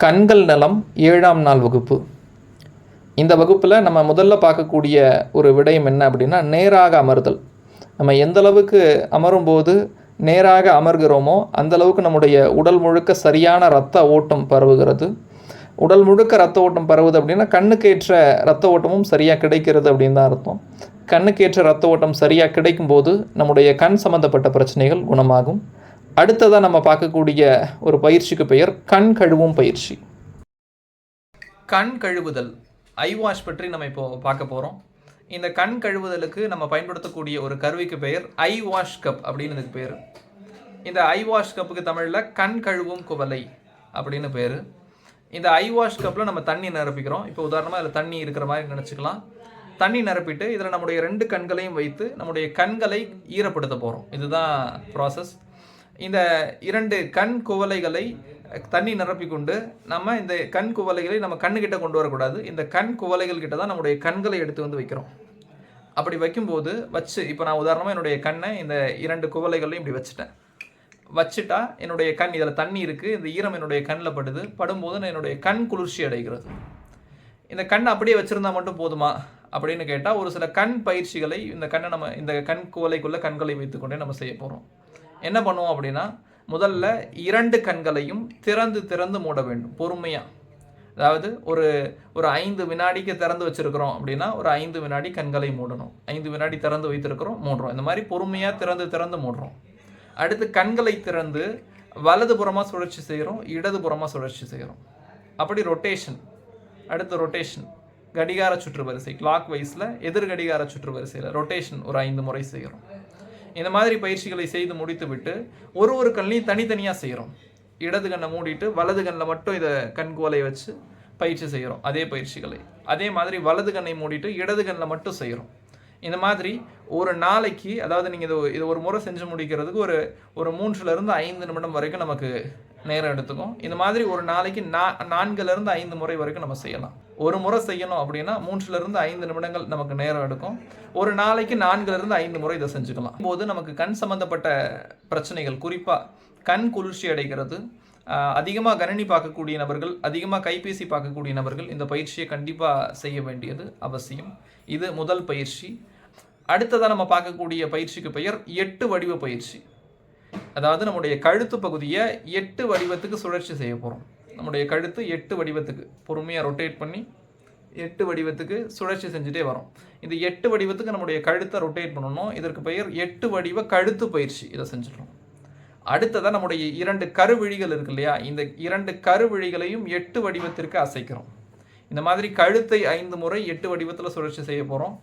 கண்கள் நலம் 7ஆம் நாள் வகுப்பு. இந்த வகுப்பில் நம்ம முதல்ல பார்க்கக்கூடிய ஒரு விடயம் என்ன அப்படின்னா, நேராக அமர்தல். நம்ம எந்த அளவுக்கு அமரும்போது நேராக அமர்கிறோமோ அந்தளவுக்கு நம்முடைய உடல் முழுக்க சரியான இரத்த ஓட்டம் பரவுகிறது. உடல் முழுக்க இரத்த ஓட்டம் பரவுது அப்படின்னா கண்ணுக்கேற்ற இரத்த ஓட்டமும் சரியாக கிடைக்கிறது அப்படின்னு தான் அர்த்தம். கண்ணுக்கேற்ற இரத்த ஓட்டம் சரியாக கிடைக்கும்போது நம்முடைய கண் சம்மந்தப்பட்ட பிரச்சனைகள் குணமாகும். அடுத்ததாக நம்ம பார்க்கக்கூடிய ஒரு பயிற்சிக்கு பெயர் கண் கழுவும் பயிற்சி. கண் கழுவுதல், ஐ வாஷ் பற்றி நம்ம இப்போ பார்க்க போகிறோம். இந்த கண் கழுவுதலுக்கு நம்ம பயன்படுத்தக்கூடிய ஒரு கருவிக்கு பெயர் ஐ வாஷ் கப் அப்படின்னு இதுக்கு பேர். இந்த ஐ வாஷ் கப்புக்கு தமிழில் கண் கழுவும் குவளை அப்படின்னு பேர். இந்த ஐ வாஷ் கப்பில் நம்ம தண்ணி நிரப்பிக்கிறோம். இப்போ உதாரணமாக இதில் தண்ணி இருக்கிற மாதிரி நினச்சிக்கலாம். தண்ணி நிரப்பிட்டு இதில் நம்முடைய 2 கண்களையும் வைத்து நம்முடைய கண்களை ஈரப்படுத்த போகிறோம். இதுதான் ப்ராசஸ். இந்த 2 கண் குவளைகளை தண்ணி நிரப்பிக்கொண்டு நம்ம இந்த கண் குவளைகளை நம்ம கண்ணுக்கிட்ட கொண்டு வரக்கூடாது. இந்த கண் குவளைகள் கிட்ட தான் நம்முடைய கண்களை எடுத்து வந்து வைக்கிறோம். அப்படி வைக்கும்போது இப்போ நான் உதாரணமாக என்னுடைய கண்ணை இந்த 2 குவளைகளையும் இப்படி வச்சுட்டா என்னுடைய கண் இதில் தண்ணி இருக்குது, இந்த ஈரம் என்னுடைய கண்ணில் படும்போது என்னுடைய கண் குளிர்ச்சி அடைகிறது. இந்த கண் அப்படியே வச்சுருந்தா மட்டும் போதுமா அப்படின்னு கேட்டால், ஒரு சில கண் பயிற்சிகளை இந்த கண் குவளைக்குள்ளே கண்களை வைத்துக்கொண்டே நம்ம செய்ய போகிறோம். என்ன பண்ணுவோம் அப்படின்னா, முதல்ல 2 கண்களையும் திறந்து மூட வேண்டும் பொறுமையாக. அதாவது ஒரு 5 வினாடிக்கு திறந்து வச்சுருக்கிறோம் அப்படின்னா ஒரு 5 வினாடி கண்களை மூடணும். 5 வினாடி திறந்து வைத்திருக்கிறோம், மூடுறோம். இந்த மாதிரி பொறுமையாக திறந்து மூடுறோம். அடுத்து கண்களை திறந்து வலதுபுறமாக சுழற்சி செய்கிறோம், இடதுபுறமாக சுழற்சி செய்கிறோம். அப்படி ரொட்டேஷன். அடுத்து ரொட்டேஷன், கடிகார சுற்று வரிசை, கிளாக் வைஸில் எதிர் கடிகார சுற்று வரிசையில் ரொட்டேஷன் ஒரு 5 முறை செய்கிறோம். இந்த மாதிரி பயிற்சிகளை செய்து முடித்து விட்டு ஒரு கண்ணையும் தனித்தனியாக செய்கிறோம். இடது கண்ணை மூடிட்டு வலது கண்ணில் மட்டும் இதை கண்குவலை வச்சு பயிற்சி செய்கிறோம். அதே பயிற்சிகளை அதே மாதிரி வலது கண்ணை மூடிட்டு இடது கண்ணில் மட்டும் செய்கிறோம். இந்த மாதிரி ஒரு நாளைக்கு, அதாவது நீங்கள் இது ஒரு முறை செஞ்சு முடிக்கிறதுக்கு ஒரு 3லிருந்து 5 நிமிடம் வரைக்கும் நமக்கு நேரம் எடுத்துக்கும். இந்த மாதிரி ஒரு நாளைக்கு 4லிருந்து 5 முறை வரைக்கும் நம்ம செய்யலாம். ஒரு முறை செய்யணும் அப்படின்னா 3லிருந்து 5 நிமிடங்கள் நமக்கு நேரம் எடுக்கும். ஒரு நாளைக்கு 4லிருந்து 5 முறை இதை செஞ்சுக்கலாம். போது நமக்கு கண் சம்பந்தப்பட்ட பிரச்சனைகள், குறிப்பாக கண் குளிர்ச்சி அடைகிறது, அதிகமாக கணினி பார்க்கக்கூடிய நபர்கள், அதிகமாக கைபேசி பார்க்கக்கூடிய நபர்கள் இந்த பயிற்சியை கண்டிப்பாக செய்ய வேண்டியது அவசியம். இது முதல் பயிற்சி. அடுத்ததாக நம்ம பார்க்கக்கூடிய பயிற்சிக்கு பெயர் 8 வடிவ பயிற்சி. அதாவது நம்முடைய கழுத்து பகுதியை 8 வடிவத்துக்கு சுழற்சி செய்ய போகிறோம். நம்முடைய கழுத்து 8 வடிவத்துக்கு பொறுமையாக ரொட்டேட் பண்ணி 8 வடிவத்துக்கு சுழற்சி செஞ்சுட்டே வரோம். இந்த 8 வடிவத்துக்கு நம்முடைய கழுத்தை ரொட்டேட் பண்ணணும். இதற்கு பெயர் 8 வடிவ கழுத்து பயிற்சி. இதை செஞ்சிடறோம். அடுத்ததாக நம்முடைய 2 கருவிழிகள் இருக்கு இல்லையா, இந்த 2 கருவிழிகளையும் 8 வடிவத்திற்கு அசைக்கிறோம். இந்த மாதிரி கழுத்தை 5 முறை 8 வடிவத்தில் சுழற்சி செய்ய போகிறோம்.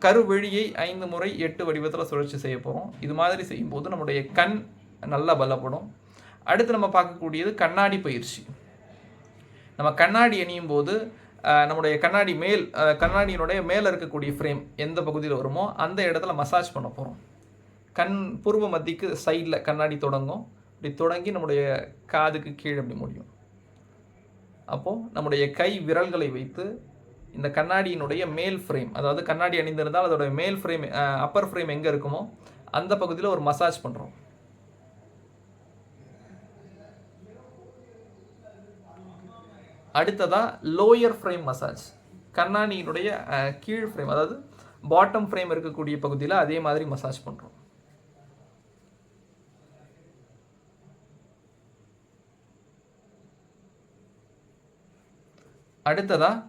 கருவிழியை 5 முறை 8 வடிவத்தில் சுழற்சி செய்ய போகிறோம். இது மாதிரி செய்யும்போது நம்முடைய கண் நல்லா பலப்படும். அடுத்து நம்ம பார்க்கக்கூடியது கண்ணாடி பயிற்சி. நம்ம கண்ணாடி அணியும் போது நம்முடைய கண்ணாடியினுடைய மேலே இருக்கக்கூடிய ஃப்ரேம் எந்த பகுதியில் வருமோ அந்த இடத்துல மசாஜ் பண்ண போகிறோம். கண் பூர்வ மத்திக்கு சைடில் கண்ணாடி தொடங்கும். இப்படி தொடங்கி நம்முடைய காதுக்கு கீழே அப்படி முடியும். அப்போது நம்முடைய கை விரல்களை வைத்து இந்த கண்ணாடியினுடைய மேல் ஃப்ரேம், அதாவது கண்ணாடி அணிந்திருந்தால் அதோடைய மேல் ஃப்ரேம், அப்பர் ஃப்ரேம் எங்கே இருக்குமோ அந்த பகுதியில் ஒரு மசாஜ் பண்ணுறோம். அடுத்ததாக லோயர் ஃப்ரேம் மசாஜ். கண்ணாடியினுடைய கீழ் ஃப்ரேம், அதாவது பாட்டம் ஃப்ரேம் இருக்கக்கூடிய பகுதியில் அதே மாதிரி மசாஜ் பண்ணுறோம். அடுத்ததாக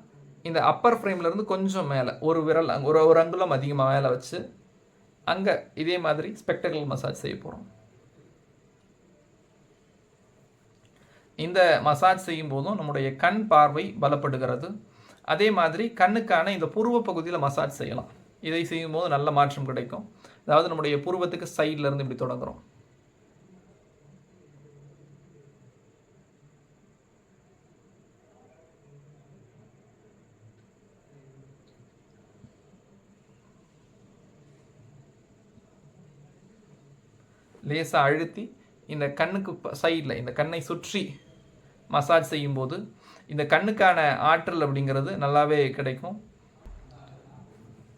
இந்த அப்பர் ஃப்ரேம்லேருந்து கொஞ்சம் மேலே ஒரு விரல், ஒரு அங்குலம் அதிகமாக மேலே வச்சு அங்கே இதே மாதிரி ஸ்பெக்டக்கல் மசாஜ் செய்ய போகிறோம். இந்த மசாஜ் செய்யும் போதும் நம்முடைய கண் பார்வை பலப்படுகிறது. அதே மாதிரி கண்ணுக்கான இந்த புருவ பகுதியில் மசாஜ் செய்யலாம். இதை செய்யும் போது நல்ல மாற்றம் கிடைக்கும். அதாவது நம்முடைய புருவத்துக்கு சைடில் இருந்து இப்படி தொடங்குறோம். லேசாக அழுத்தி இந்த கண்ணுக்கு சைடில் இந்த கண்ணை சுற்றி மசாஜ் செய்யும்போது இந்த கண்ணுக்கான ஆற்றல் அப்படிங்கிறது நல்லாவே கிடைக்கும்.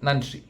நன்றி.